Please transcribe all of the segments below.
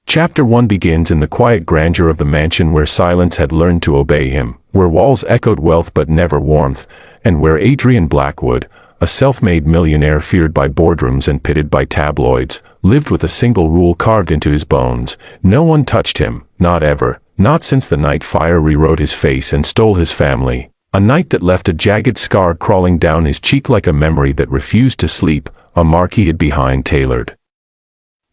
Chapter 1 begins in the quiet grandeur of the mansion where silence had learned to obey him, where walls echoed wealth but never warmth, and where Adrian Blackwood, a self-made millionaire feared by boardrooms and pitted by tabloids, lived with a single rule carved into his bones: no one touched him, not ever, not since the night fire rewrote his face and stole his family. A night that left a jagged scar crawling down his cheek like a memory that refused to sleep, a mark he hid behind tailored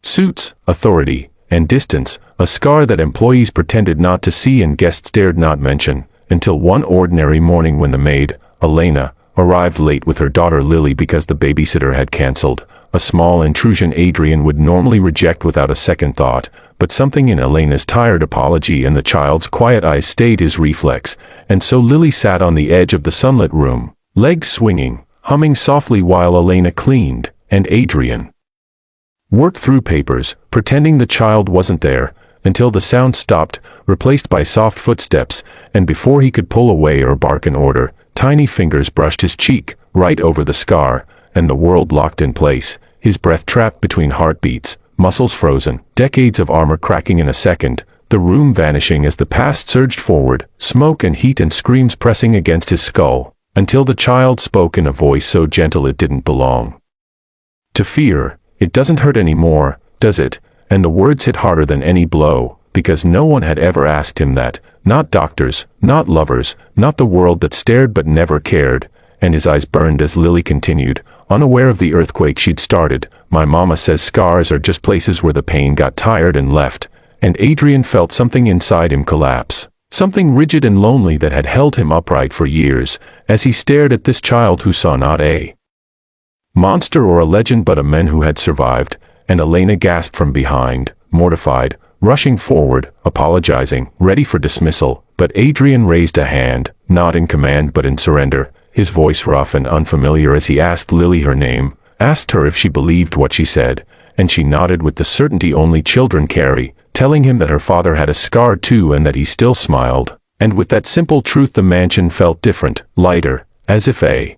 suits, authority, and distance, a scar that employees pretended not to see and guests dared not mention, until one ordinary morning when the maid, Elena, arrived late with her daughter Lily because the babysitter had cancelled, a small intrusion Adrian would normally reject without a second thought, but something in Elena's tired apology and the child's quiet eyes stayed his reflex, and so Lily sat on the edge of the sunlit room, legs swinging, humming softly while Elena cleaned, and Adrian worked through papers, pretending the child wasn't there, until the sound stopped, replaced by soft footsteps, and before he could pull away or bark an order, tiny fingers brushed his cheek, right over the scar, and the world locked in place, his breath trapped between heartbeats, muscles frozen, decades of armor cracking in a second, the room vanishing as the past surged forward, smoke and heat and screams pressing against his skull, until the child spoke in a voice so gentle it didn't belong to fear. "It doesn't hurt anymore, does it?" And the words hit harder than any blow, because no one had ever asked him that, not doctors, not lovers, not the world that stared but never cared, and his eyes burned as Lily continued, unaware of the earthquake she'd started. "My mama says scars are just places where the pain got tired and left," and Adrian felt something inside him collapse, something rigid and lonely that had held him upright for years, as he stared at this child who saw not a monster or a legend but a man who had survived. And Elena gasped from behind, mortified, rushing forward, apologizing, ready for dismissal, but Adrian raised a hand, not in command but in surrender, his voice rough and unfamiliar as he asked Lily her name, asked her if she believed what she said, and she nodded with the certainty only children carry, telling him that her father had a scar too and that he still smiled, and with that simple truth the mansion felt different, lighter, as if a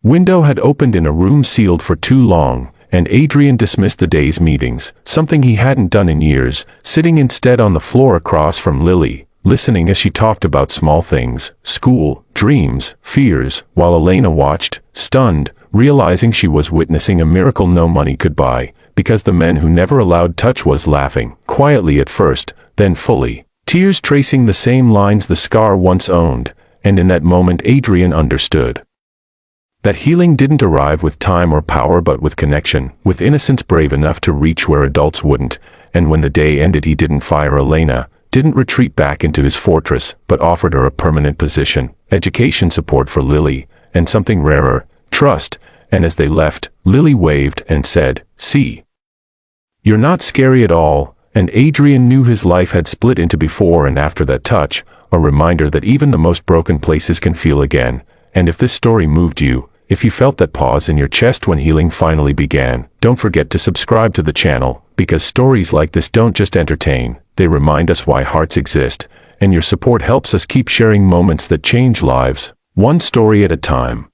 window had opened in a room sealed for too long, and Adrian dismissed the day's meetings, something he hadn't done in years, sitting instead on the floor across from Lily, listening as she talked about small things, school, dreams, fears, while Elena watched, stunned, realizing she was witnessing a miracle no money could buy, because the man who never allowed touch was laughing, quietly at first, then fully, tears tracing the same lines the scar once owned, and in that moment Adrian understood that healing didn't arrive with time or power but with connection, with innocence brave enough to reach where adults wouldn't, and when the day ended he didn't fire Elena, didn't retreat back into his fortress, but offered her a permanent position, education support for Lily, and something rarer, trust, and as they left, Lily waved and said, "See, you're not scary at all," and Adrian knew his life had split into before and after that touch, a reminder that even the most broken places can feel again, and if this story moved you, if you felt that pause in your chest when healing finally began, don't forget to subscribe to the channel, because stories like this don't just entertain, they remind us why hearts exist, and your support helps us keep sharing moments that change lives, one story at a time.